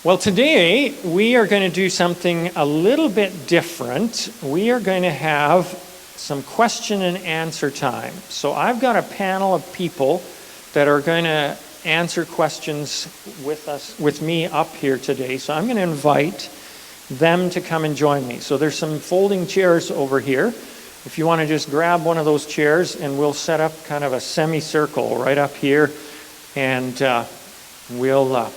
Well, today we are going to do something a little bit different. We are going to have some question and answer time. So I've got a panel of people that are going to answer questions with me up here today. So I'm going to invite them to come and join me. So there's some folding chairs over here. If you want to just grab one of those chairs, and we'll set up kind of a semicircle right up here, and we'll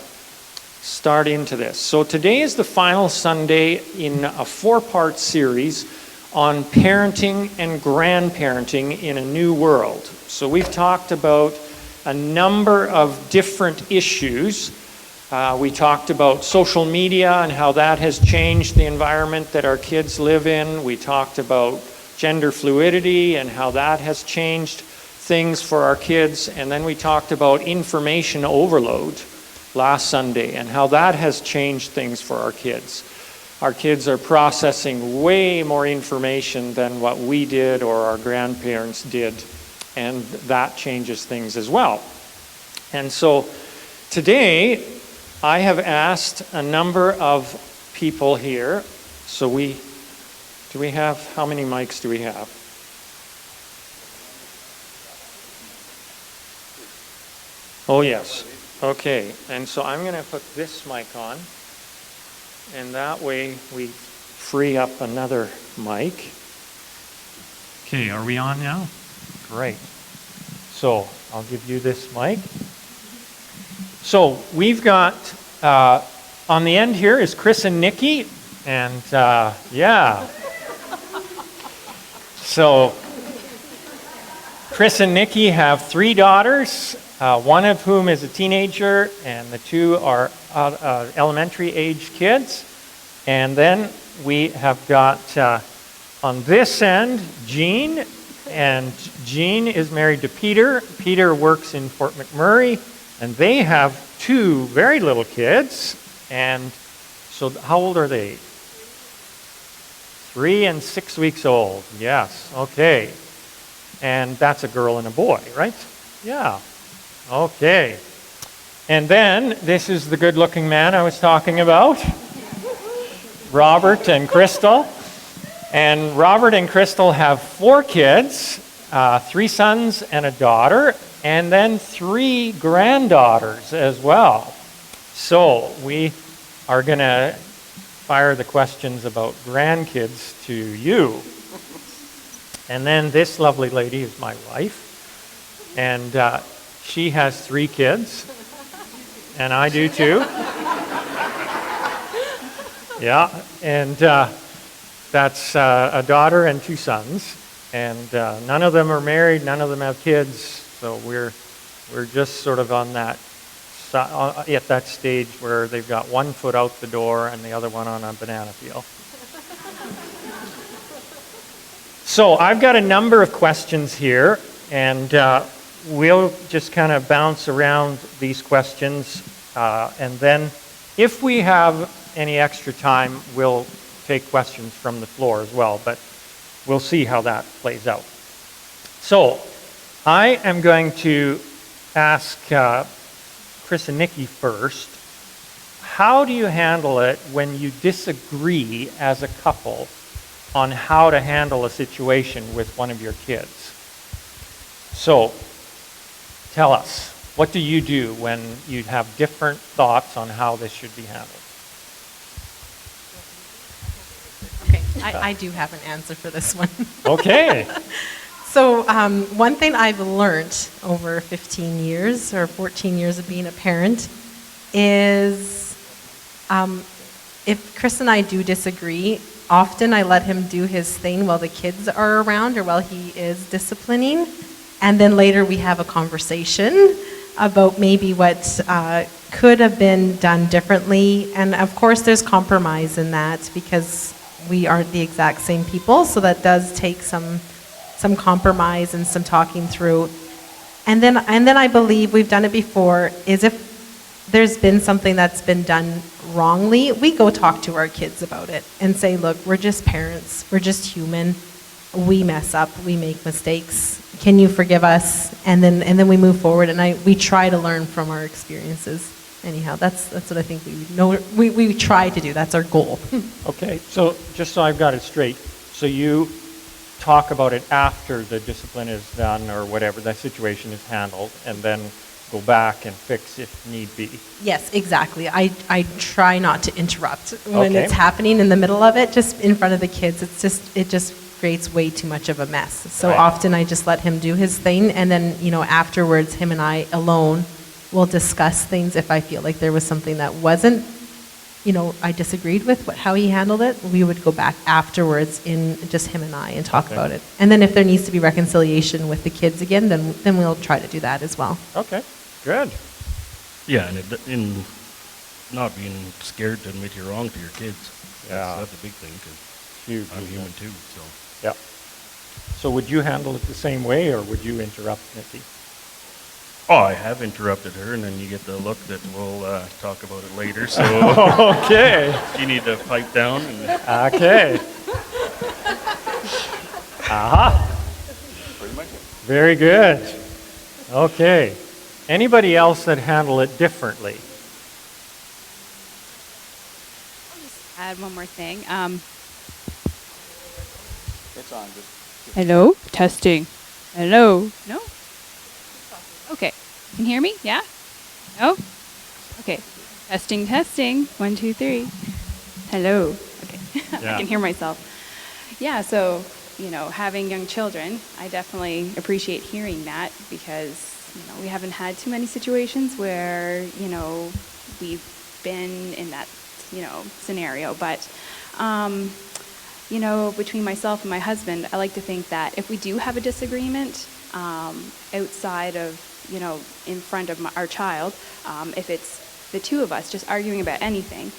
start into this. So today is the final Sunday in a 4-part series on parenting and grandparenting in a new world. So we've talked about a number of different issues. We talked about social media and how that has changed the environment that our kids live in. We talked about gender fluidity and how that has changed things for our kids. And then we talked about information overload last Sunday and how that has changed things for our kids. Our kids are processing way more information than what we did or our grandparents did, and that changes things as well. And so today I have asked a number of people here. So do we have, how many mics do we have? Oh yes. Okay, and so I'm going to put this mic on, and that way we free up another mic. Okay, are we on now? Great. So I'll give you this mic. So we've got, on the end here is Chris and Nikki, and yeah. So Chris and Nikki have 3 daughters. One of whom is a teenager, and the 2 are elementary age kids. And then we have got on this end Jean, and Jean is married to Peter. Peter works in Fort McMurray, and they have 2 very little kids. And so how old are they? 3 and 6 weeks old. Yes, okay. And that's a girl and a boy, right? Yeah. Okay. And then this is the good-looking man I was talking about, Robert and Crystal. And Robert and Crystal have 4 kids, 3 sons and a daughter, and then 3 granddaughters as well. So we are going to fire the questions about grandkids to you. And then this lovely lady is my wife, and she has 3 kids, and I do too. Yeah, and that's a daughter and 2 sons, and none of them are married, none of them have kids, so we're just sort of on that at that stage where they've got one foot out the door and the other one on a banana peel. So I've got a number of questions here, and we'll just kind of bounce around these questions, and then if we have any extra time, we'll take questions from the floor as well, but we'll see how that plays out. So I am going to ask Chris and Nikki first. How do you handle it when you disagree as a couple on how to handle a situation with one of your kids? So tell us, what do you do when you have different thoughts on how this should be handled? Okay, I do have an answer for this one. Okay. So one thing I've learned over 15 years or 14 years of being a parent is if Chris and I do disagree, often I let him do his thing while the kids are around or while he is disciplining. And then later we have a conversation about maybe what could have been done differently. And of course there's compromise in that because we aren't the exact same people. So that does take some compromise and some talking through. And then I believe we've done it before, is if there's been something that's been done wrongly, we go talk to our kids about it and say, look, we're just parents, we're just human, we mess up, we make mistakes, can you forgive us? And then we move forward, and we try to learn from our experiences. anyhow, that's what I think we try to do. That's our goal. Okay, so just so I've got it straight, so you talk about it after the discipline is done or whatever, that situation is handled, and then go back and fix if need be. Yes, exactly. I try not to interrupt when Okay. it's happening in the middle of it, just in front of the kids. It just creates way too much of a mess. So Right. often I just let him do his thing, and then, afterwards, him and I alone will discuss things. If I feel like there was something that wasn't, I disagreed with how he handled it, we would go back afterwards in just him and I and talk Okay. about it. And then if there needs to be reconciliation with the kids again, then we'll try to do that as well. Okay, good. Yeah, and in not being scared to admit you're wrong to your kids. Yeah. That's a big thing, because Huge. I'm isn't human it? too, so. Yeah. So would you handle it the same way, or would you interrupt Nikki? Oh, I have interrupted her, and then you get the look that we'll talk about it later, so Okay. you need to pipe down. And Okay. Aha. Very good. Okay. Anybody else that handle it differently? Add one more thing. It's on. Hello? Testing. Hello? No? Okay. Can you hear me? Yeah? No? Okay. Testing, testing. 1, 2, 3. Hello. Okay. Yeah. I can hear myself. Yeah, so, having young children, I definitely appreciate hearing that because, we haven't had too many situations where, we've been in that, scenario. But, between myself and my husband, I like to think that if we do have a disagreement outside of, in front of our child, if it's the two of us just arguing about anything,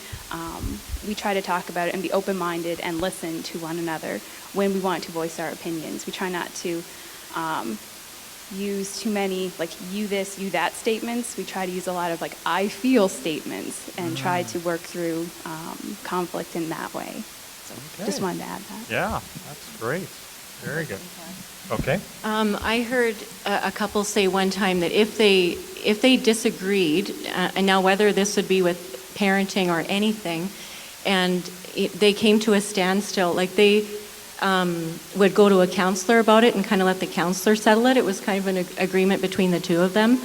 we try to talk about it and be open-minded and listen to one another when we want to voice our opinions. We try not to use too many, you this, you that statements. We try to use a lot of, I feel statements and try to work through conflict in that way. So just wanted to add that. Yeah, that's great. Very good. Okay. I heard a couple say one time that if they disagreed, and now whether this would be with parenting or anything, and they came to a standstill, they would go to a counselor about it and kind of let the counselor settle it. It was kind of an agreement between the two of them.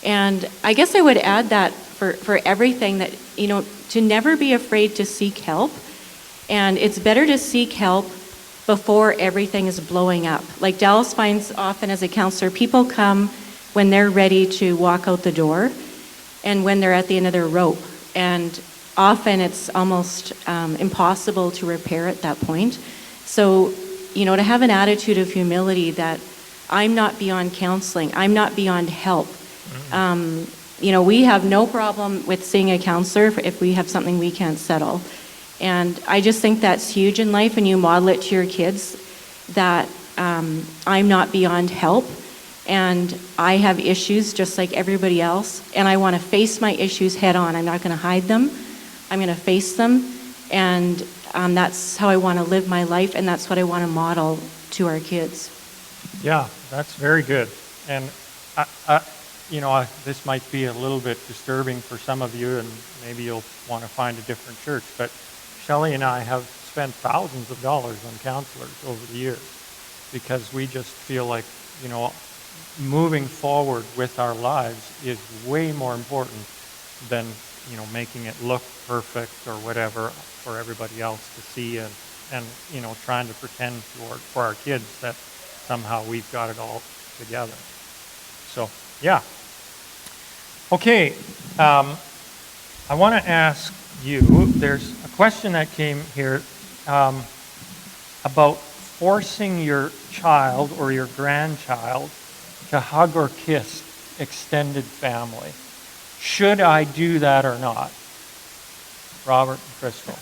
And I guess I would add that for everything that, to never be afraid to seek help. And it's better to seek help before everything is blowing up. Like Dallas finds often as a counselor, people come when they're ready to walk out the door and when they're at the end of their rope. And often it's almost impossible to repair at that point. So, to have an attitude of humility that I'm not beyond counseling, I'm not beyond help. We have no problem with seeing a counselor if we have something we can't settle. And I just think that's huge in life, and you model it to your kids that I'm not beyond help, and I have issues just like everybody else, and I want to face my issues head on. I'm not going to hide them. I'm going to face them, and that's how I want to live my life, and that's what I want to model to our kids. Yeah, that's very good. And, this might be a little bit disturbing for some of you, and maybe you'll want to find a different church, but Shelley and I have spent thousands of dollars on counselors over the years because we just feel like, moving forward with our lives is way more important than, making it look perfect or whatever for everybody else to see and trying to pretend for our kids that somehow we've got it all together. So, yeah. Okay, I want to ask you, there's a question that came here about forcing your child or your grandchild to hug or kiss extended family. Should I do that or not? Robert and Crystal.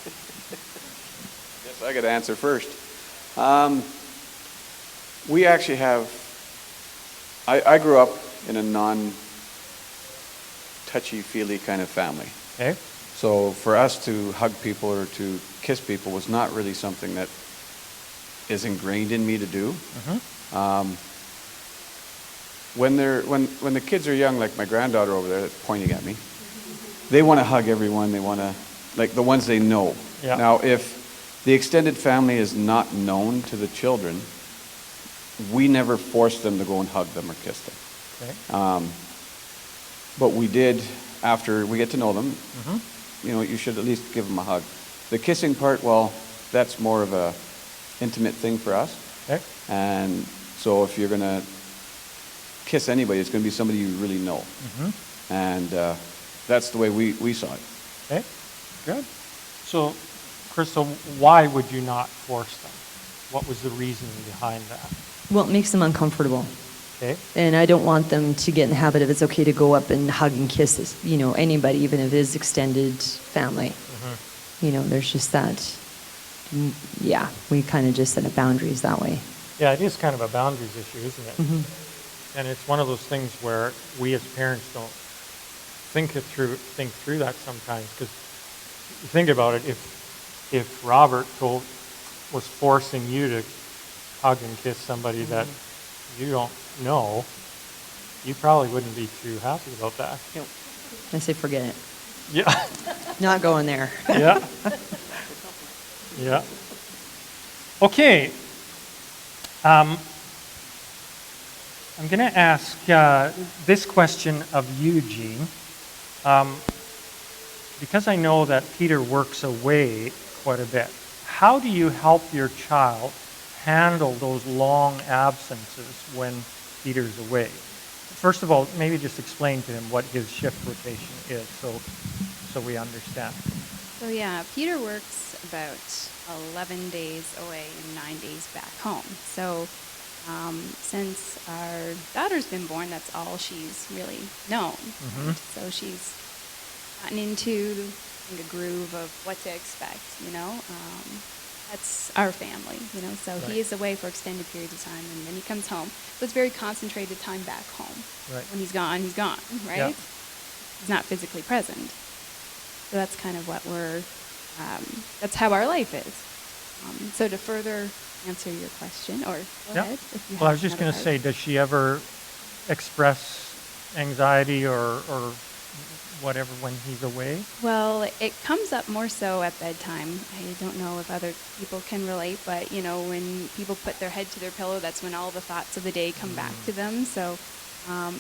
Yes, I got to answer first. We actually have, I grew up in a non-touchy-feely kind of family. Okay. So for us to hug people or to kiss people was not really something that is ingrained in me to do. Mm-hmm. When the kids are young, like my granddaughter over there that's pointing at me, they want to hug everyone. They want to, like the ones they know. Yeah. Now, if the extended family is not known to the children, we never force them to go and hug them or kiss them. Okay. But we did, after we get to know them, Mm-hmm. you know, you should at least give them a hug. The kissing part, well, that's more of a intimate thing for us. Okay. And so if you're going to kiss anybody, it's going to be somebody you really know. Mm-hmm. And that's the way we saw it. Okay, good. So, Crystal, why would you not force them? What was the reasoning behind that? Well, it makes them uncomfortable. Okay. And I don't want them to get in the habit of it's okay to go up and hug and kiss this, anybody, even if it is extended family. Mm-hmm. There's just that, yeah, we kind of just set up boundaries that way. Yeah, it is kind of a boundaries issue, isn't it? Mm-hmm. And it's one of those things where we as parents don't think through that sometimes. Because think about it, if Robert was forcing you to hug and kiss somebody that you don't know, you probably wouldn't be too happy about that. I say forget it. Yeah. Not going there. Yeah. Yeah. Okay. I'm going to ask this question of you, Jean. Because I know that Peter works away quite a bit, how do you help your child handle those long absences when Peter's away? First of all, maybe just explain to him what his shift rotation is so we understand. So yeah, Peter works about 11 days away and 9 days back home. So since our daughter's been born, that's all she's really known. Mm-hmm. So she's gotten into a groove of what to expect, That's our family, So Right. he is away for extended periods of time, and then he comes home. So it's very concentrated time back home. Right. When he's gone, right? Yeah. He's not physically present. So that's kind of what that's how our life is. So to further answer your question, or go Yeah. ahead. If you Well, I have was just another going to part. say, does she ever express anxiety or whatever when he's away? Well, it comes up more so at bedtime. I don't know if other people can relate, but when people put their head to their pillow, that's when all the thoughts of the day come back to them. So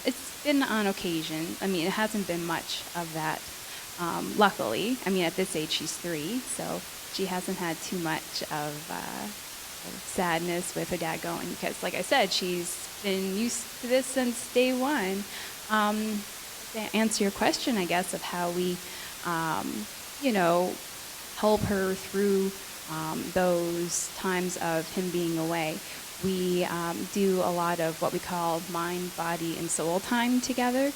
it's been on occasion. I mean, it hasn't been much of that, luckily. I mean, at this age, she's 3, so she hasn't had too much of sadness with her dad going, because, like I said, she's been used to this since day one. To answer your question, I guess, of how we, help her through those times of him being away. We do a lot of what we call mind, body, and soul time together.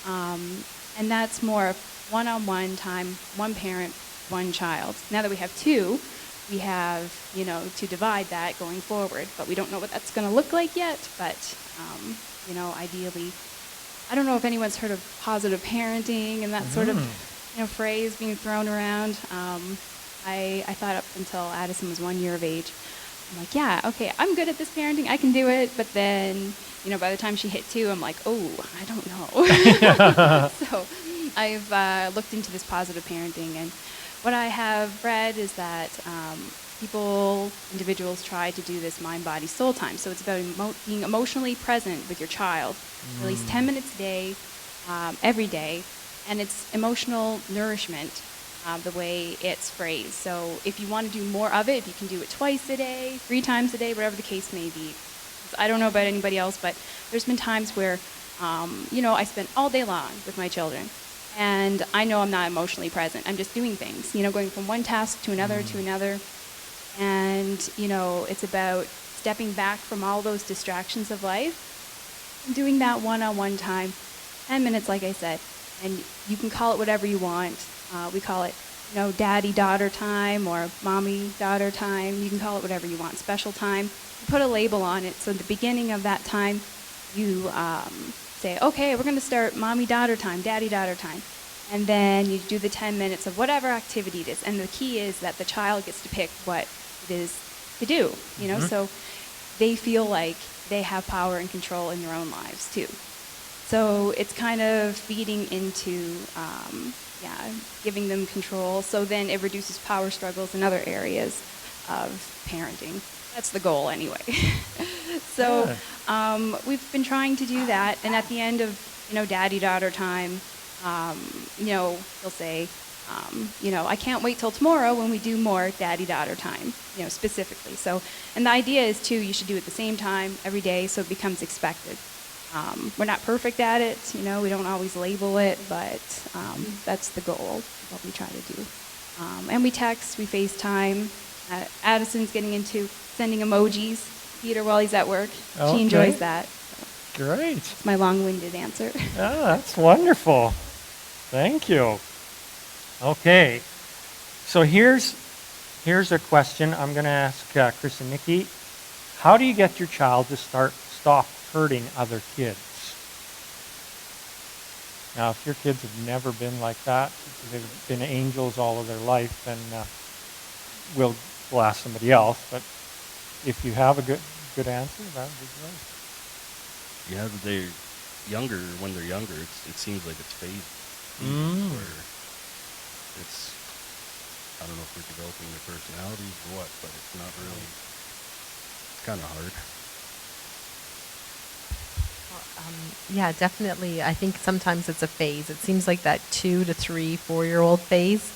And that's more of one-on-one time, one parent, one child. Now that we have 2, we have, to divide that going forward. But we don't know what that's going to look like yet. But, ideally, I don't know if anyone's heard of positive parenting and that sort of phrase being thrown around. I thought up until Addison was 1 year of age, I'm like, yeah, okay, I'm good at this parenting, I can do it. But then, by the time she hit 2, I'm like, oh, I don't know. So I've looked into this positive parenting, and what I have read is that individuals try to do this mind, body, soul time. So it's about being emotionally present with your child, at least 10 minutes a day, every day, and it's emotional nourishment, the way it's phrased. So if you want to do more of it, if you can do it twice a day, 3 times a day, whatever the case may be. I don't know about anybody else, but there's been times where, I spent all day long with my children, and I know I'm not emotionally present. I'm just doing things, going from one task to another to another. And, it's about stepping back from all those distractions of life and doing that one-on-one time, 10 minutes, like I said. And you can call it whatever you want. We call it, daddy-daughter time or mommy-daughter time. You can call it whatever you want, special time. You put a label on it. So at the beginning of that time, you say, okay, we're going to start mommy-daughter time, daddy-daughter time. And then you do the 10 minutes of whatever activity it is. And the key is that the child gets to pick what it is to do, so they feel like they have power and control in their own lives too. So it's kind of feeding into giving them control. So then it reduces power struggles in other areas of parenting. That's the goal anyway. So we've been trying to do that, and at the end of, daddy-daughter time, he'll say, I can't wait till tomorrow when we do more daddy-daughter time, specifically. So, and the idea is too, you should do it at the same time every day so it becomes expected. We're not perfect at it, we don't always label it, but that's the goal, what we try to do. And we text, we FaceTime. Addison's getting into sending emojis, Peter, while he's at work. Okay. She enjoys that. Great. It's my long-winded answer. That's wonderful. Thank you. Okay. So here's a question I'm going to ask Chris and Nikki. How do you get your child to stop hurting other kids? Now, if your kids have never been like that, they've been angels all of their life, then we'll ask somebody else. But if you have a good answer, that would be great. Yeah, they're younger. When they're younger, it seems like it's phased. Where it's, I don't know if we're developing their personalities or what, but it's not really. It's kind of hard. Yeah, definitely. I think sometimes it's a phase. It seems like that 2 to 3, 4-year-old phase.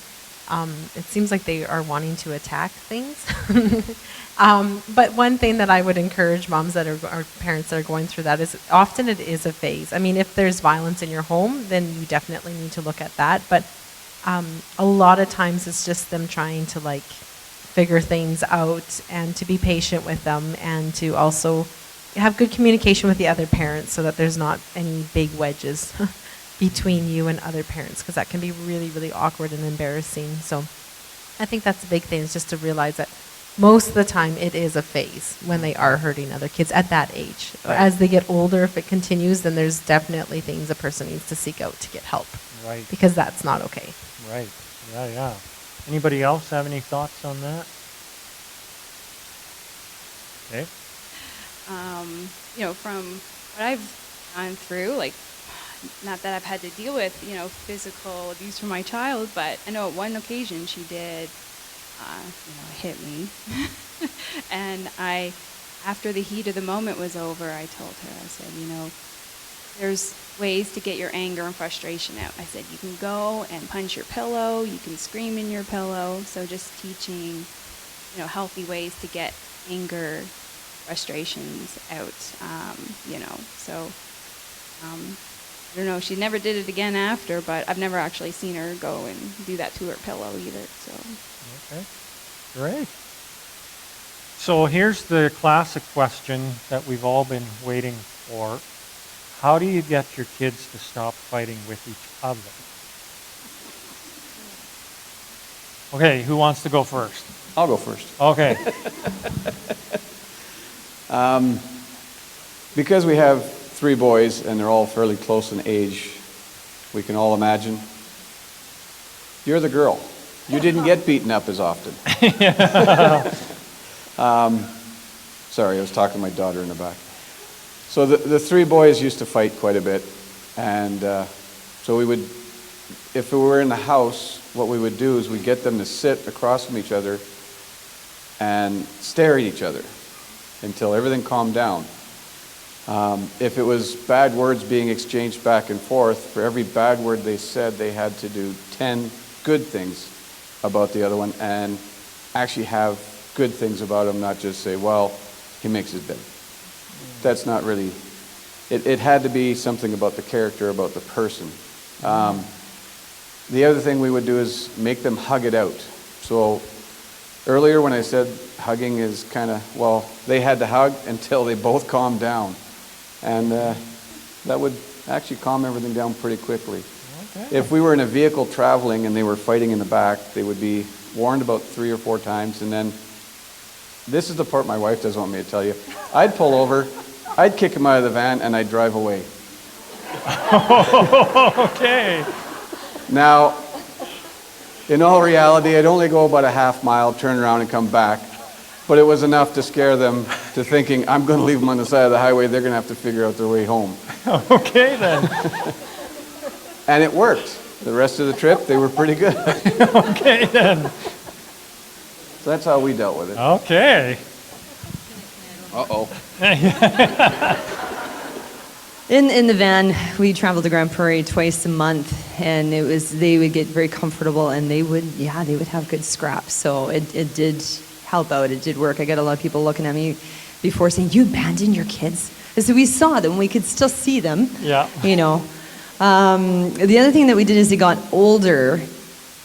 It seems like they are wanting to attack things. But one thing that I would encourage moms that are or parents that are going through that is often it is a phase. I mean, if there's violence in your home, then you definitely need to look at that. But a lot of times it's just them trying to figure things out and to be patient with them and to also have good communication with the other parents so that there's not any big wedges between you and other parents, because that can be really, really awkward and embarrassing. So I think that's the big thing, is just to realize that most of the time it is a phase when they are hurting other kids at that age. Right. As they get older, if it continues, then there's definitely things a person needs to seek out to get help. Right. Because that's not okay. Right. Yeah. Anybody else have any thoughts on that? Okay. From what I've gone through, not that I've had to deal with, physical abuse from my child, but I know at one occasion she did, hit me. And after the heat of the moment was over, I told her, I said, there's ways to get your anger and frustration out. I said, you can go and punch your pillow, you can scream in your pillow. So just teaching, healthy ways to get anger, frustrations out, so I don't know, she never did it again after, but I've never actually seen her go and do that to her pillow either, so. Okay, great. So here's the classic question that we've all been waiting for. How do you get your kids to stop fighting with each other? Okay, who wants to go first? I'll go first. Okay. Because we have 3 boys and they're all fairly close in age, we can all imagine. You're the girl. You didn't get beaten up as often. Sorry, I was talking to my daughter in the back. So the 3 boys used to fight quite a bit. And so we would, if we were in the house, what we would do is we'd get them to sit across from each other and stare at each other until everything calmed down. If it was bad words being exchanged back and forth, for every bad word they said, they had to do 10 good things about the other one and actually have good things about him, not just say, well, he makes his bed. That's not really, it had to be something about the character, about the person. The other thing we would do is make them hug it out. So earlier when I said hugging is kind of, well, they had to hug until they both calmed down. And that would actually calm everything down pretty quickly. Okay. If we were in a vehicle traveling and they were fighting in the back, they would be warned about 3 or 4 times. And then, this is the part my wife doesn't want me to tell you. I'd pull over, I'd kick him out of the van, and I'd drive away. Okay. Now, in all reality, I'd only go about a half mile, turn around and come back. But it was enough to scare them to thinking, I'm going to leave them on the side of the highway, they're going to have to figure out their way home. Okay then. And it worked. The rest of the trip, they were pretty good. Okay, then. So that's how we dealt with it. Okay. Uh-oh. In the van, we traveled to Grand Prairie twice a month, and they would get very comfortable, and they would have good scraps. So it did help out. It did work. I got a lot of people looking at me before saying, "You abandoned your kids?" And so we saw them. We could still see them. Yeah. You know. The other thing that we did is they got older,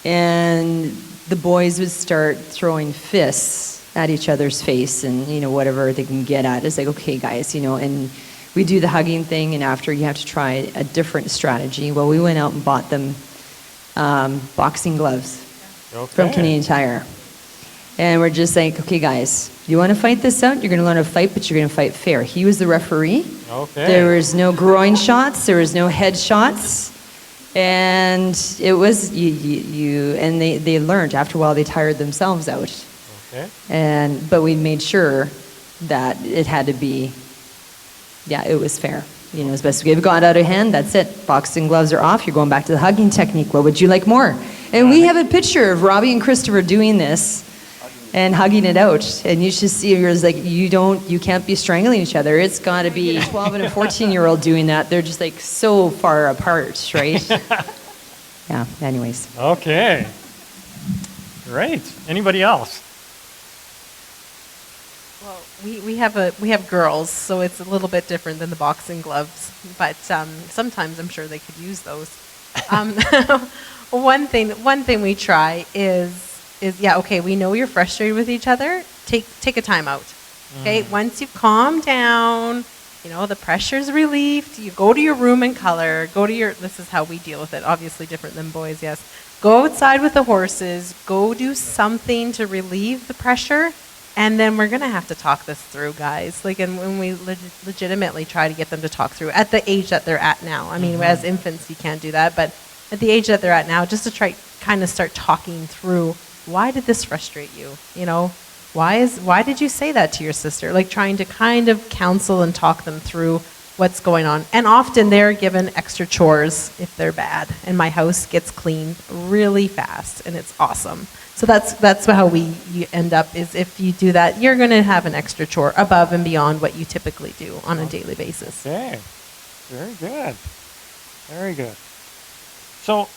and the boys would start throwing fists at each other's face, and whatever they can get at. It's like, okay, guys, and we do the hugging thing, and after you have to try a different strategy. Well, we went out and bought them boxing gloves from Canadian Tire. And we're just like, okay, guys, you want to fight this out? You're going to learn to fight, but you're going to fight fair. He was the referee. Okay. There was no groin shots. There was no head shots. And it was, and they learned. After a while, they tired themselves out. Okay. But we made sure that it had to be, it was fair. As best we could. If it got out of hand, that's it. Boxing gloves are off. You're going back to the hugging technique. What would you like more? And we have a picture of Robbie and Christopher doing this and hugging it out. And you should see, you're like, you can't be strangling each other. It's got to be 12 and a 14-year-old doing that. They're just like so far apart, right? Yeah, anyways. Okay. Great. Anybody else? Well, we have girls, so it's a little bit different than the boxing gloves. But sometimes I'm sure they could use those. One thing we try is okay, we know you're frustrated with each other. Take a time out. Okay, once you've calmed down, the pressure's relieved, you go to your room and color. This is how we deal with it. Obviously different than boys, yes. Go outside with the horses. Go do something to relieve the pressure. And then we're going to have to talk this through, guys. And when we legitimately try to get them to talk through at the age that they're at now. I mean, as infants, you can't do that. But at the age that they're at now, just to kind of start talking through, why did this frustrate you? Why did you say that to your sister? Trying to kind of counsel and talk them through what's going on. And often they're given extra chores if they're bad. And my house gets cleaned really fast, and it's awesome. So that's how you end up, is if you do that, you're going to have an extra chore above and beyond what you typically do on a daily basis. Okay. Very good. Very good. So,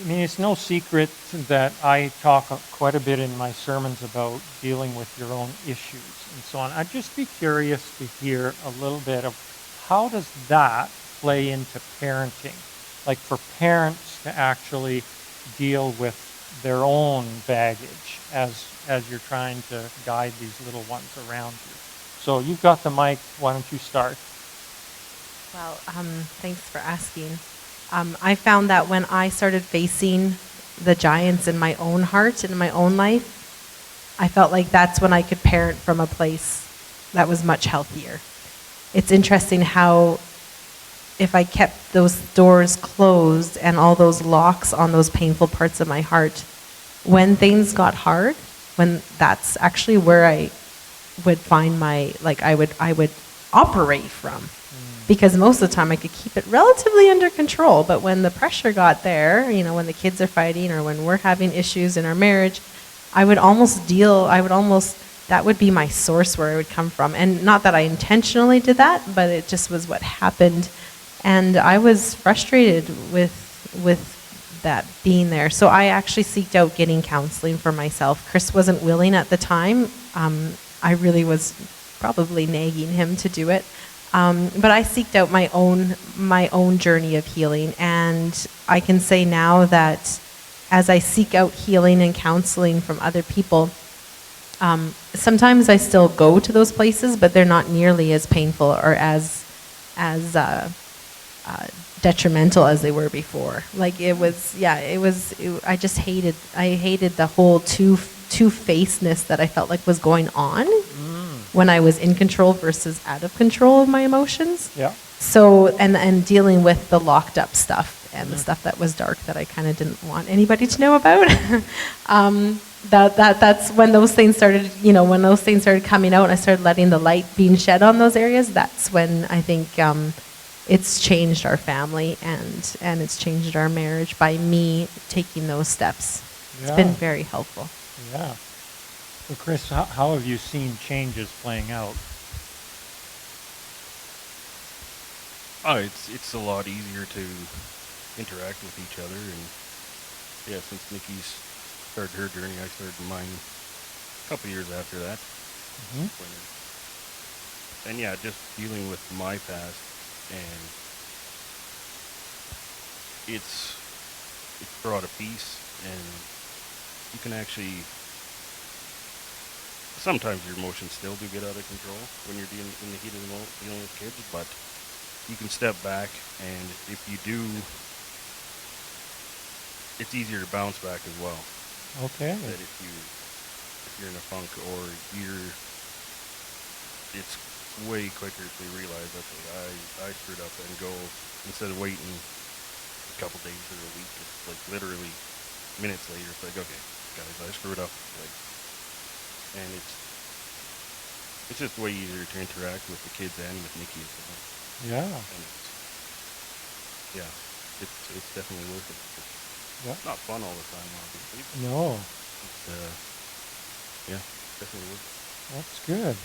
it's no secret that I talk quite a bit in my sermons about dealing with your own issues and so on. I'd just be curious to hear a little bit of how does that play into parenting? For parents to actually deal with their own baggage as you're trying to guide these little ones around you. So you've got the mic. Why don't you start? Well, thanks for asking. I found that when I started facing the giants in my own heart and in my own life, I felt like that's when I could parent from a place that was much healthier. It's interesting how if I kept those doors closed and all those locks on those painful parts of my heart, when things got hard, when that's actually where I would find I would operate from. Because most of the time I could keep it relatively under control, but when the pressure got there, when the kids are fighting or when we're having issues in our marriage, that would be my source where it would come from. And not that I intentionally did that, but it just was what happened. And I was frustrated with that being there. So I actually seeked out getting counseling for myself. Chris wasn't willing at the time. I really was probably nagging him to do it. But I seeked out my own journey of healing, and I can say now that as I seek out healing and counseling from other people, sometimes I still go to those places, but they're not nearly as painful or as detrimental as they were before. I hated the whole two-facedness that I felt like was going on. When I was in control versus out of control of my emotions. Yeah. So, and dealing with the locked up stuff and the stuff that was dark that I kind of didn't want anybody to know about. That's when those things started, when those things started coming out and I started letting the light being shed on those areas, that's when I think it's changed our family and it's changed our marriage by me taking those steps. It's Yeah. been very helpful. Yeah. So Chris, how have you seen changes playing out? Oh, it's a lot easier to interact with each other, and yeah, since Nikki's started her journey, I started mine a couple years after that. Mhm. And yeah, just dealing with my past, and it's brought a peace, and you can actually, sometimes your emotions still do get out of control when you're dealing in the heat of the moment dealing with kids, but you can step back, and if you do, it's easier to bounce back as well. Okay. That if you're in a funk, or it's way quicker to realize that I screwed up and go, instead of waiting a couple days or a week. It's like literally minutes later. It's like, okay, guys, I screwed up. Like, and it's just way easier to interact with the kids and with Nikki as well. Yeah. And yeah, it's definitely worth it. Yeah. It's not fun all the time, obviously. But No, it's yeah, definitely worth it. that's good.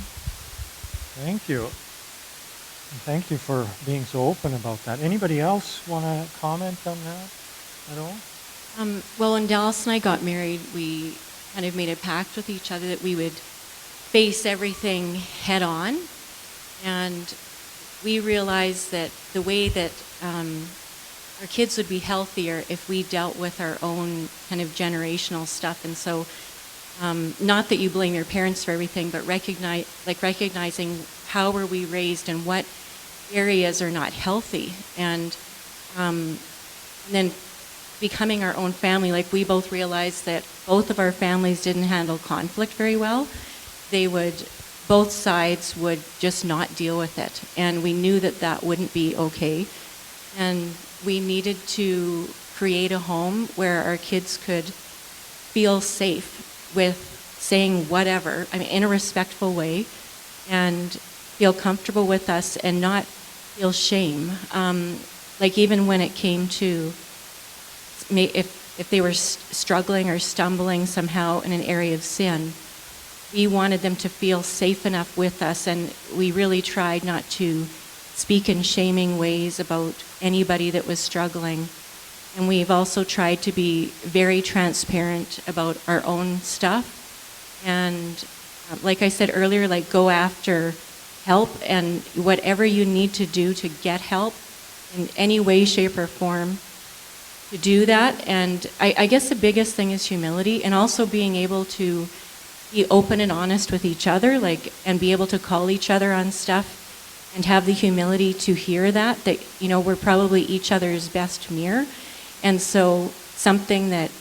Thank you. And thank you for being so open about that. Anybody else want to comment on that at all? Well, when Dallas and I got married, we kind of made a pact with each other that we would face everything head on. And we realized that the way that our kids would be healthier if we dealt with our own kind of generational stuff. And so, not that you blame your parents for everything, but recognizing how were we raised and what areas are not healthy. And then becoming our own family, like we both realized that both of our families didn't handle conflict very well. Both sides would just not deal with it. And we knew that that wouldn't be okay. And we needed to create a home where our kids could feel safe with saying whatever, I mean, in a respectful way, and feel comfortable with us and not feel shame. Like even when it came to if they were struggling or stumbling somehow in an area of sin, we wanted them to feel safe enough with us, and we really tried not to speak in shaming ways about anybody that was struggling. And we've also tried to be very transparent about our own stuff. And like I said earlier, like go after help, and whatever you need to do to get help in any way, shape, or form, to do that. And I guess the biggest thing is humility, and also being able to be open and honest with each other, like, and be able to call each other on stuff and have the humility to hear that, you know, we're probably each other's best mirror. And so something that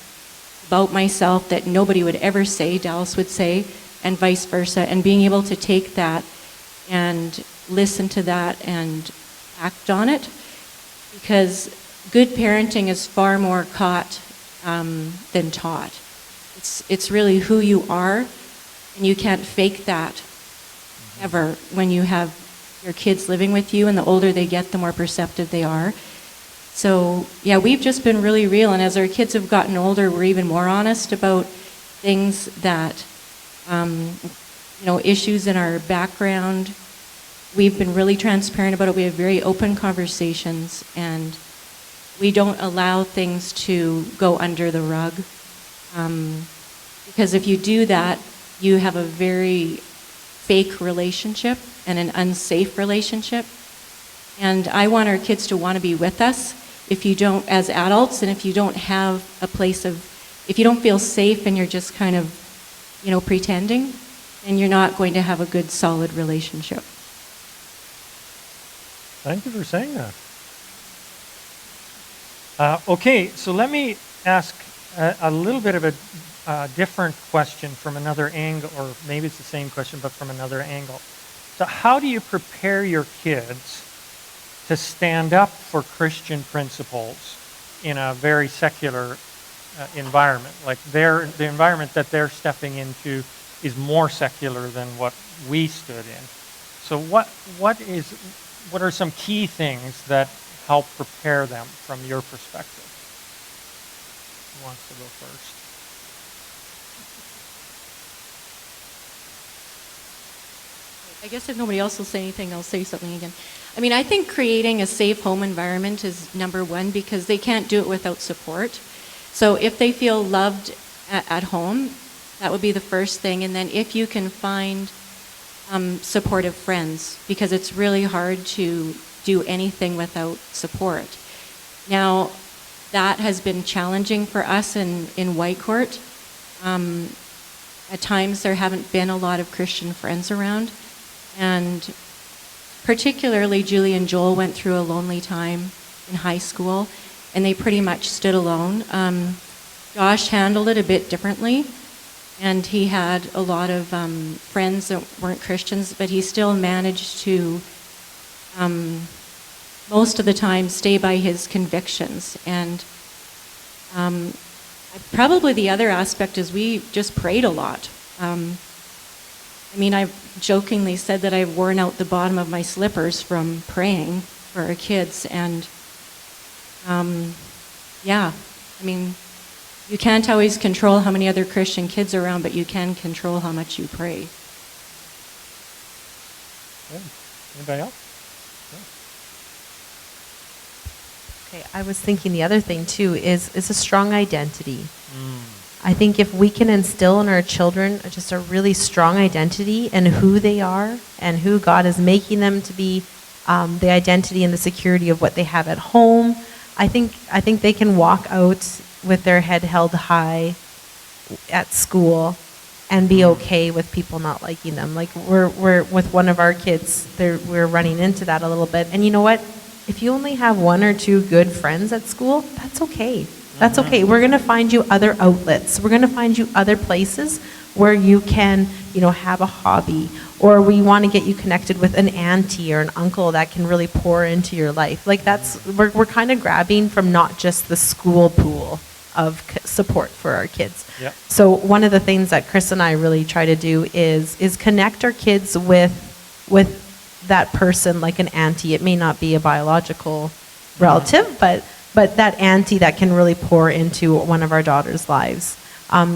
about myself that nobody would ever say, Dallas would say, and vice versa, and being able to take that and listen to that and act on it, because good parenting is far more caught than taught. It's really who you are, and you can't fake that ever when you have your kids living with you, and the older they get, the more perceptive they are. So yeah, we've just been really real, and as our kids have gotten older, we're even more honest about things that, you know, issues in our background. We've been really transparent about it. We have very open conversations, and we don't allow things to go under the rug. Because if you do that, you have a very fake relationship and an unsafe relationship. And I want our kids to want to be with us. If you don't, as adults, and if you don't have a place of, if you don't feel safe and you're just kind of, you know, pretending, then you're not going to have a good, solid relationship. Thank you for saying that. Okay, so let me ask a little bit of a different question from another angle, or maybe it's the same question, but from another angle. So how do you prepare your kids to stand up for Christian principles in a very secular environment? Like the environment that they're stepping into is more secular than what we stood in. So what are some key things that help prepare them from your perspective? Who wants to go first? I guess if nobody else will say anything, I'll say something again. I mean, I think creating a safe home environment is number one because they can't do it without support. So if they feel loved at home, that would be the first thing. And then if you can find supportive friends, because it's really hard to do anything without support. Now, that has been challenging for us in Whitecourt. At times there haven't been a lot of Christian friends around. And particularly Julie and Joel went through a lonely time in high school, and they pretty much stood alone. Josh handled it a bit differently, and he had a lot of friends that weren't Christians, but he still managed to, most of the time, stay by his convictions. And probably the other aspect is we just prayed a lot. I mean, I've jokingly said that I've worn out the bottom of my slippers from praying for our kids, and yeah, I mean, you can't always control how many other Christian kids are around, but you can control how much you pray. Good. Anybody else? Okay, I was thinking the other thing too is a strong identity. I think if we can instill in our children just a really strong identity and who they are and who God is making them to be, the identity and the security of what they have at home, I think they can walk out with their head held high at school and be okay with people not liking them. Like we're with one of our kids, we're running into that a little bit. And you know what? If you only have one or two good friends at school, that's okay. That's okay. We're going to find you other outlets. We're going to find you other places where you can, have a hobby, or we want to get you connected with an auntie or an uncle that can really pour into your life. Like we're kind of grabbing from not just the school pool of support for our kids. Yep. So one of the things that Chris and I really try to do is connect our kids with that person, like an auntie. It may not be a biological relative, but that auntie that can really pour into one of our daughters' lives.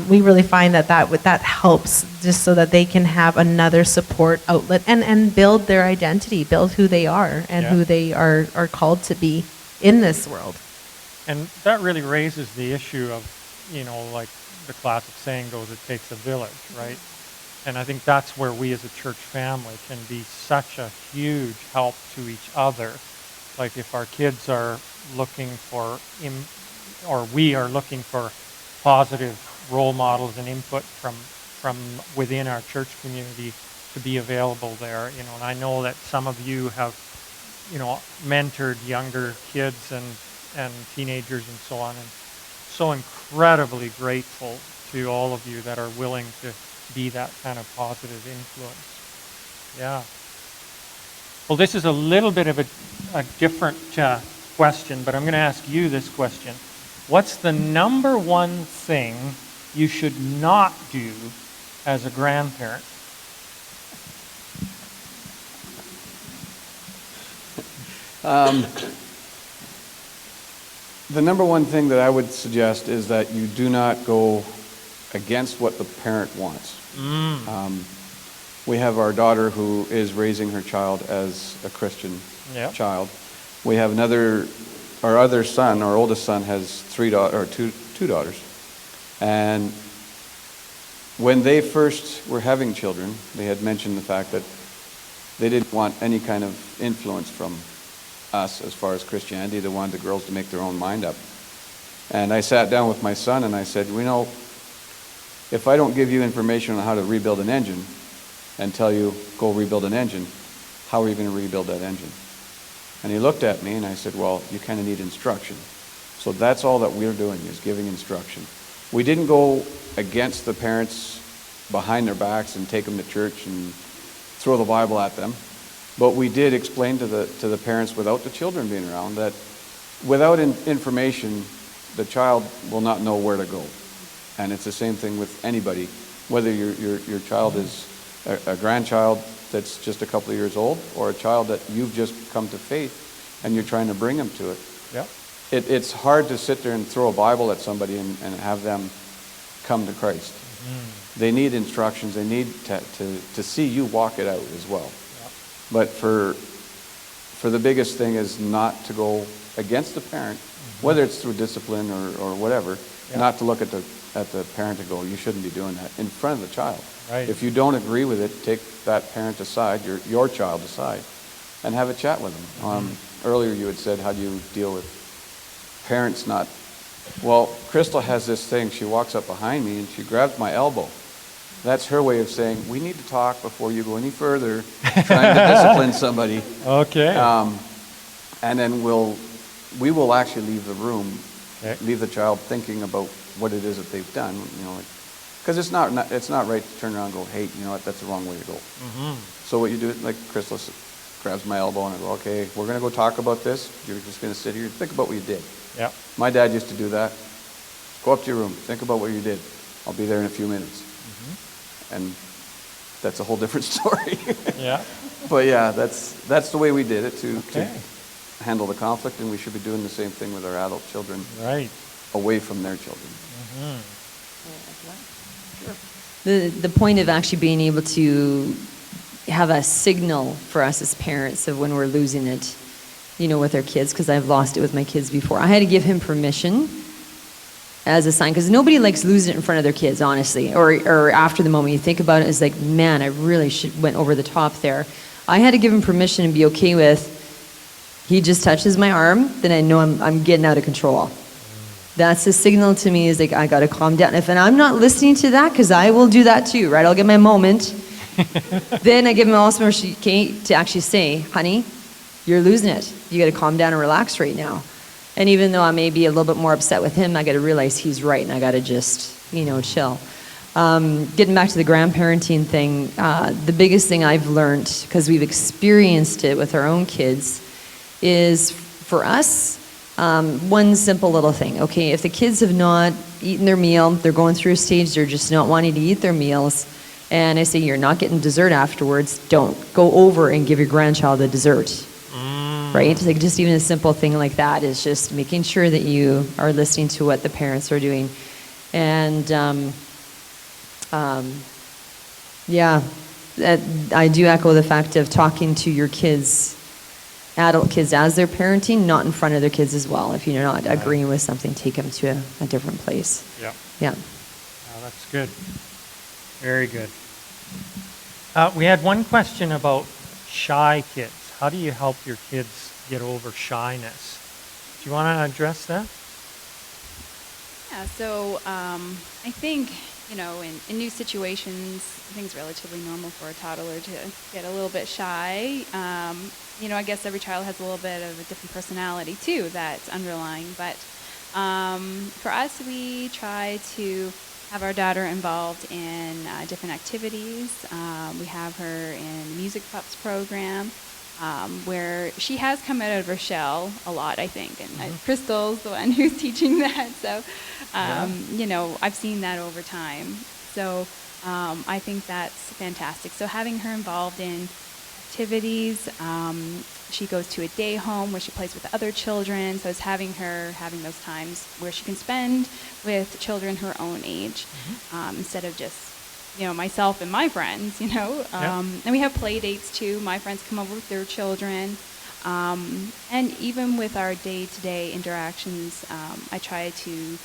We really find that helps just so that they can have another support outlet and build their identity, build who they are and who they are called to be in this world. And that really raises the issue of, like the classic saying goes, it takes a village, right? And I think that's where we as a church family can be such a huge help to each other. Like if our kids are looking for, or we are looking for positive role models and input from within our church community to be available there, and I know that some of you have, mentored younger kids and teenagers and so on, and so incredibly grateful to all of you that are willing to be that kind of positive influence. Yeah. Well, this is a little bit of a different question, but I'm going to ask you this question. What's the number one thing you should not do as a grandparent? The number one thing that I would suggest is that you do not go against what the parent wants. We have our daughter who is raising her child as a Christian child. We have our other son, our oldest son, has two daughters. And when they first were having children, they had mentioned the fact that they didn't want any kind of influence from us as far as Christianity. They wanted the girls to make their own mind up. And I sat down with my son and I said, if I don't give you information on how to rebuild an engine and tell you, go rebuild an engine, how are you going to rebuild that engine? And he looked at me and I said, well, you kind of need instruction. So that's all that we're doing, is giving instruction. We didn't go against the parents behind their backs and take them to church and throw the Bible at them. But we did explain to the parents without the children being around that without information, the child will not know where to go. And it's the same thing with anybody, whether your child is a grandchild, that's just a couple of years old, or a child that you've just come to faith and you're trying to bring them to it. Yep. It's hard to sit there and throw a Bible at somebody and have them come to Christ. They need instructions. They need to see you walk it out as well. But for the biggest thing is not to go against the parent, whether it's through discipline or whatever, not to look at the parent and go, you shouldn't be doing that in front of the child. Right. If you don't agree with it, take that parent aside, your child aside, and have a chat with them. Earlier you had said, how do you deal with parents not... Well, Crystal has this thing. She walks up behind me and she grabs my elbow. That's her way of saying, we need to talk before you go any further, trying to discipline somebody. Okay. And then we will actually leave the room, Okay. leave the child thinking about what it is that they've done, because it's not right to turn around and go, hey, you know what, that's the wrong way to go. So what you do, like Crystal grabs my elbow and I go, okay, we're going to go talk about this. You're just going to sit here and think about what you did. Yeah. My dad used to do that. Go up to your room, think about what you did. I'll be there in a few minutes. And that's a whole different story. Yeah. But yeah, that's the way we did it to Okay. handle the conflict, and we should be doing the same thing with our adult children Right. away from their children. The point of actually being able to have a signal for us as parents of when we're losing it, with our kids, because I've lost it with my kids before. I had to give him permission as a sign, because nobody likes losing it in front of their kids, honestly, or after the moment. You think about it, it's like, man, I really went over the top there. I had to give him permission and be okay with, he just touches my arm, then I know I'm getting out of control. That's the signal to me, is like, I got to calm down. And I'm not listening to that, because I will do that too, right? I'll get my moment. Then I give him also permission to actually say, honey, you're losing it. You got to calm down and relax right now. And even though I may be a little bit more upset with him, I got to realize he's right, and I got to just, chill. Getting back to the grandparenting thing, the biggest thing I've learned, because we've experienced it with our own kids, is for us, one simple little thing. Okay, if the kids have not eaten their meal, they're going through a stage, they're just not wanting to eat their meals, and I say, you're not getting dessert afterwards, don't go over and give your grandchild a dessert. Right? Like, just even a simple thing like that is just making sure that you are listening to what the parents are doing. And I do echo the fact of talking to your kids, adult kids, as they're parenting, not in front of their kids as well. If you're not agreeing with something, take them to a different place. Yeah. Yeah. Oh, that's good. Very good. We had one question about shy kids. How do you help your kids get over shyness? Do you want to address that? Yeah, so I think, in new situations, I think it's relatively normal for a toddler to get a little bit shy. I guess every child has a little bit of a different personality too that's underlying. But for us, we try to have our daughter involved in different activities. We have her in the Music Pups program, where she has come out of her shell a lot, I think. And Crystal's the one who's teaching that. So, I've seen that over time. So I think that's fantastic. So having her involved in activities, she goes to a day home where she plays with other children. So it's having those times where she can spend with children her own age, instead of just myself and my friends, And we have play dates too. My friends come over with their children. And even with our day-to-day interactions, I try to,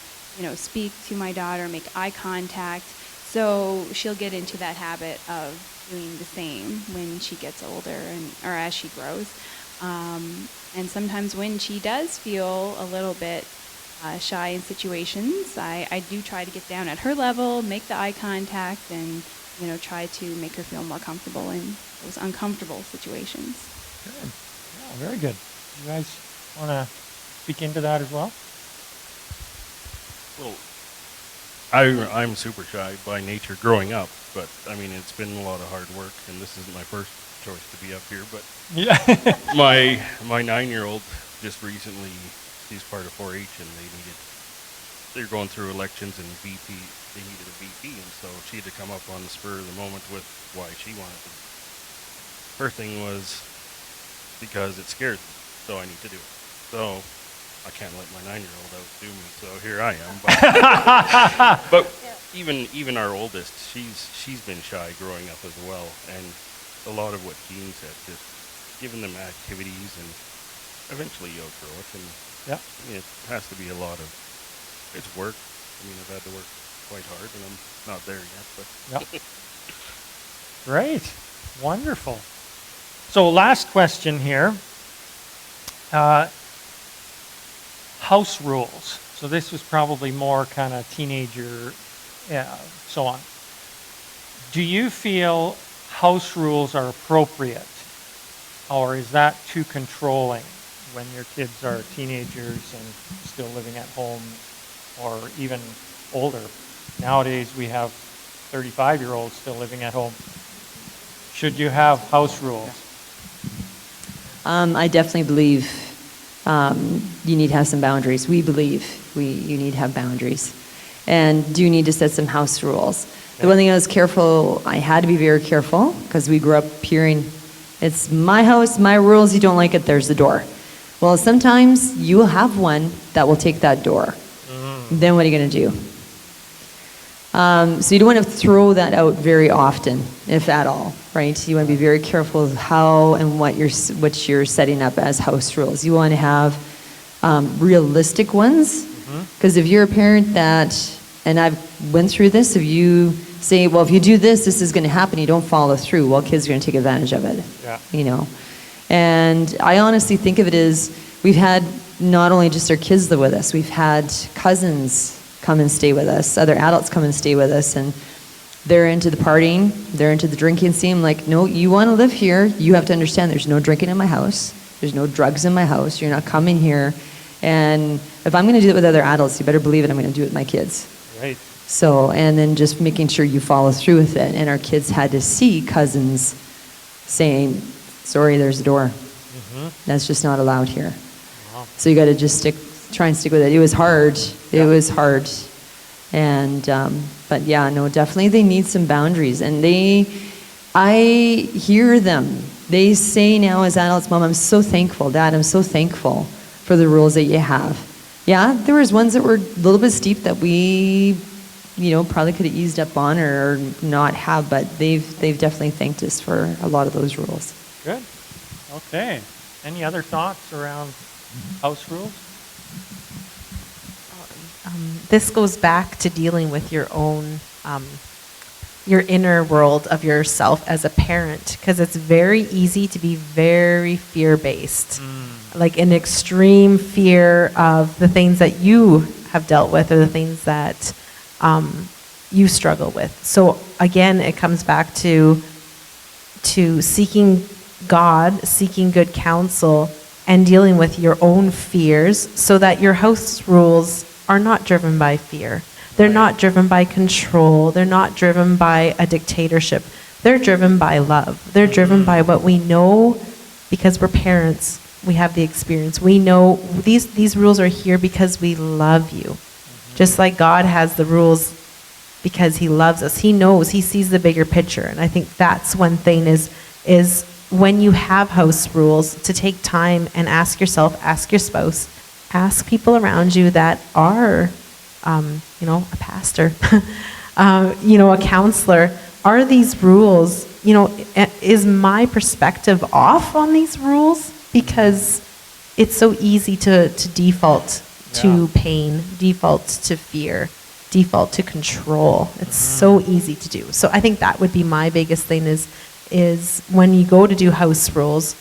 speak to my daughter, make eye contact. So she'll get into that habit of doing the same when she gets older or as she grows. And sometimes when she does feel a little bit shy in situations, I do try to get down at her level, make the eye contact, and try to make her feel more comfortable in those uncomfortable situations. Good. Yeah, very good. You guys want to speak into that as well? Well, I'm super shy by nature growing up, but it's been a lot of hard work, and this isn't my first choice to be up here, but Yeah. my 9-year-old just recently, he's part of 4-H, and they're going through elections and they needed a VP, and so she had to come up on the spur of the moment with why she wanted to First thing was because it scares me, so I need to do it. So I can't let my 9-year-old outdo me, so here I am. But even our oldest, she's been shy growing up as well, and a lot of what Gene said, just giving them activities, and eventually you'll grow it. And Yeah. it has to be a lot of, it's work. I mean, I've had to work quite hard, and I'm not there yet, but Yep. Great. Wonderful. So last question here. House rules. So this was probably more kind of teenager, so on. Do you feel house rules are appropriate? Or is that too controlling when your kids are teenagers and still living at home or even older? Nowadays we have 35-year-olds still living at home. Should you have house rules? I definitely believe you need to have some boundaries. We believe you need to have boundaries. And do need to set some house rules. The one thing I had to be very careful, because we grew up hearing, it's my house, my rules, you don't like it, there's the door. Well, sometimes you will have one that will take that door. Then what are you going to do? So you don't want to throw that out very often, if at all, right? You want to be very careful of how and what you're setting up as house rules. You want to have realistic ones, because if you're a parent that, and I've went through this, if you say, well, if you do this, this is going to happen, you don't follow through, well, kids are going to take advantage of it, you know. And I honestly think of it as, we've had not only just our kids live with us, we've had cousins come and stay with us, other adults come and stay with us, and they're into the partying, they're into the drinking scene. Like, no, you want to live here, you have to understand there's no drinking in my house, there's no drugs in my house, you're not coming here, and if I'm going to do it with other adults, you better believe it, I'm going to do it with my kids. Right. So, and then just making sure you follow through with it. And our kids had to see cousins saying, sorry, there's a door. That's just not allowed here. Wow. So you got to just try and stick with it. It was hard. It was hard. And, but yeah, no, definitely they need some boundaries. And I hear them. They say now as adults, Mom, I'm so thankful. Dad, I'm so thankful for the rules that you have. Yeah, there was ones that were a little bit steep that we, probably could have eased up on or not have, but they've definitely thanked us for a lot of those rules. Good. Okay. Any other thoughts around house rules? This goes back to dealing with your own, your inner world of yourself as a parent, because it's very easy to be very fear-based, like an extreme fear of the things that you have dealt with or the things that you struggle with. So again, it comes back to seeking God, seeking good counsel, and dealing with your own fears so that your house rules are not driven by fear. They're not driven by control. They're not driven by a dictatorship. They're driven by love. They're driven by what we know because we're parents. We have the experience. We know these rules are here because we love you. Just like God has the rules because he loves us. He knows, he sees the bigger picture. And I think that's one thing is when you have house rules, to take time and ask yourself, ask your spouse, ask people around you that are, a pastor, a counselor. Are these rules, is my perspective off on these rules? Because it's so easy to default to pain, default to fear, default to control. It's so easy to do. So I think that would be my biggest thing is when you go to do house rules,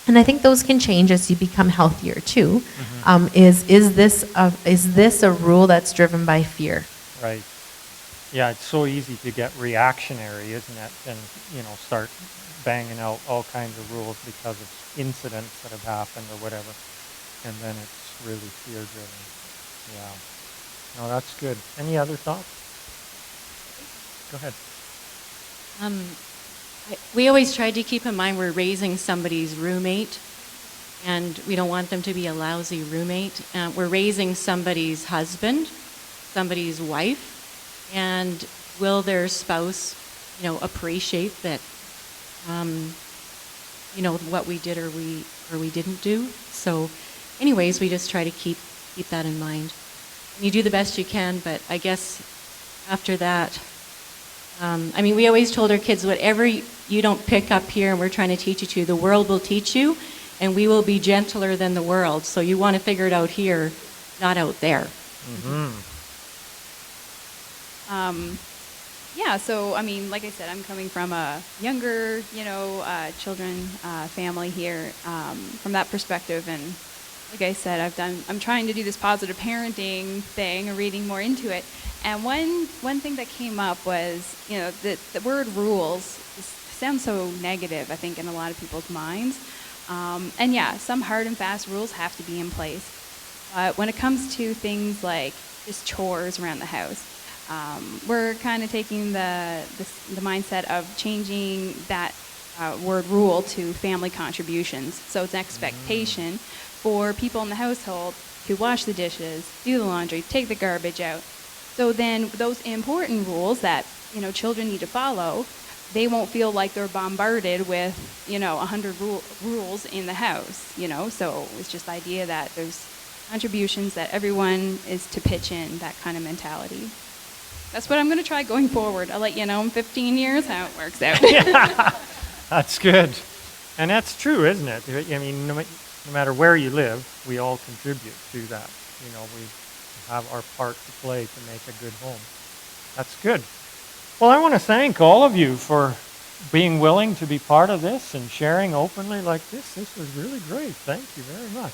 and I think those can change as you become healthier too. Is this a rule that's driven by fear? Right. Yeah, it's so easy to get reactionary, isn't it? And start banging out all kinds of rules because of incidents that have happened or whatever, and then it's really fear-driven. Yeah. No, that's good. Any other thoughts? Go ahead. We always try to keep in mind we're raising somebody's roommate, and we don't want them to be a lousy roommate. We're raising somebody's husband, somebody's wife, and will their spouse, appreciate that what we did or we didn't do. So anyways, we just try to keep that in mind. You do the best you can, but I guess after that, we always told our kids, whatever you don't pick up here and we're trying to teach you to, the world will teach you, and we will be gentler than the world. So you want to figure it out here, not out there. Mm-hmm. Yeah, so like I said, I'm coming from a younger, children family here. From that perspective, and like I said, I'm trying to do this positive parenting thing, or reading more into it. And one thing that came up was, the word rules sounds so negative, I think, in a lot of people's minds. And yeah, some hard and fast rules have to be in place. But when it comes to things like just chores around the house, we're kind of taking the mindset of changing that word rule to family contributions. So it's an expectation for people in the household to wash the dishes, do the laundry, take the garbage out. So then those important rules that, children need to follow, they won't feel like they're bombarded with, 100 rules in the house, So it's just the idea that there's contributions that everyone is to pitch in, that kind of mentality. That's what I'm going to try going forward. I'll let you know in 15 years how it works out. Yeah, that's good. And that's true, isn't it? No matter where you live, we all contribute to that. We have our part to play to make a good home. That's good. Well, I want to thank all of you for being willing to be part of this and sharing openly like this. This was really great. Thank you very much.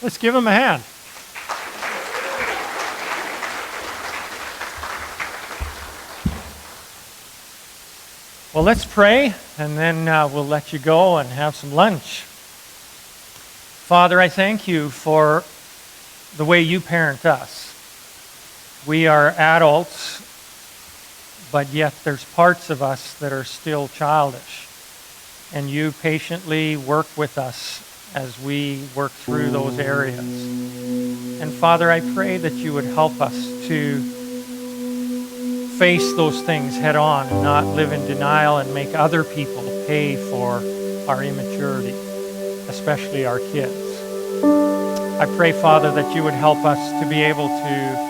Let's give them a hand. Well, let's pray, and then we'll let you go and have some lunch. Father, I thank you for the way you parent us. We are adults, but yet there's parts of us that are still childish. And you patiently work with us as we work through those areas. And Father, I pray that you would help us to face those things head on and not live in denial and make other people pay for our immaturity, especially our kids. I pray, Father, that you would help us to be able to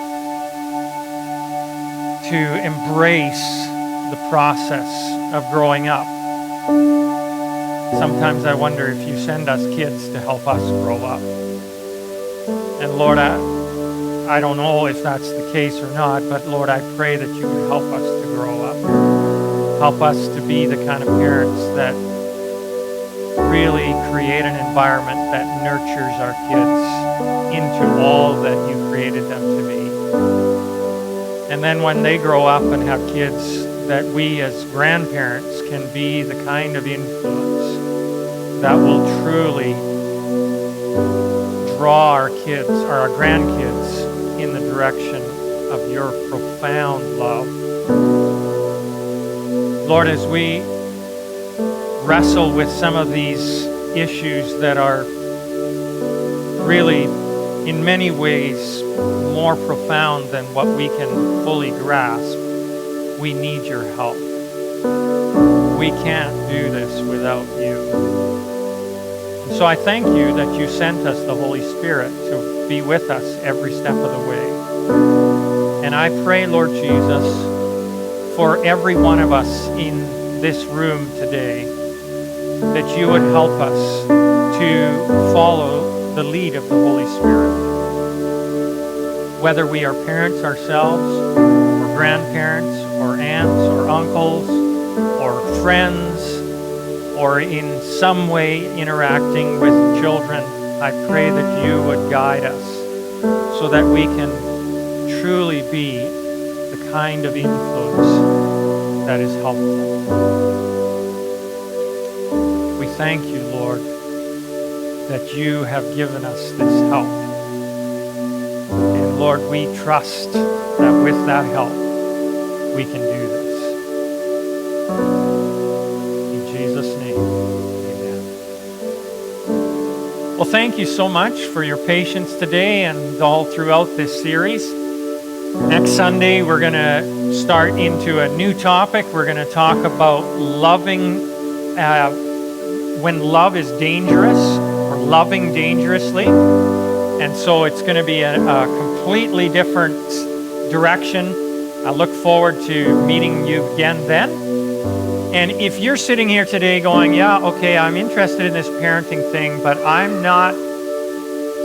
embrace the process of growing up. Sometimes I wonder if you send us kids to help us grow up. And Lord, I don't know if that's the case or not, but Lord, I pray that you would help us to grow up. Help us to be the kind of parents that really create an environment that nurtures our kids into all that you created them to be. And then when they grow up and have kids, that we as grandparents can be the kind of influence that will truly draw our kids or our grandkids in the direction of your profound love. Lord, as we wrestle with some of these issues that are really, in many ways, more profound than what we can fully grasp, we need your help. We can't do this without you. And so I thank you that you sent us the Holy Spirit to be with us every step of the way. And I pray, Lord Jesus, for every one of us in this room today, that you would help us to follow the lead of the Holy Spirit. Whether we are parents ourselves, or grandparents, or aunts, or uncles, or friends, or in some way interacting with children, I pray that you would guide us so that we can truly be the kind of influence that is helpful. We thank you, Lord, that you have given us this help. And Lord, we trust that with that help, we can do this. In Jesus' name, amen. Well, thank you so much for your patience today and all throughout this series. Next Sunday, we're going to start into a new topic. We're going to talk about loving when love is dangerous or loving dangerously. And so it's going to be a completely different direction. I look forward to meeting you again then. And if you're sitting here today going, yeah, okay, I'm interested in this parenting thing, but I'm not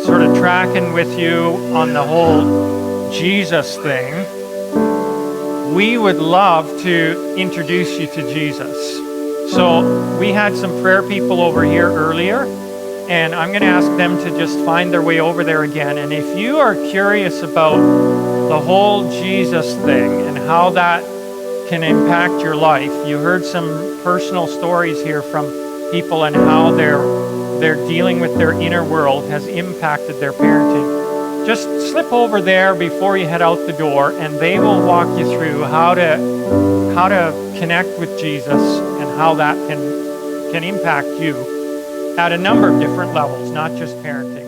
sort of tracking with you on the whole Jesus thing, we would love to introduce you to Jesus. So we had some prayer people over here earlier, and I'm going to ask them to just find their way over there again. And if you are curious about the whole Jesus thing and how that can impact your life, you heard some personal stories here from people and how they're dealing with their inner world has impacted their parenting. Just slip over there before you head out the door, and they will walk you through how to connect with Jesus and how that can impact you at a number of different levels, not just parenting.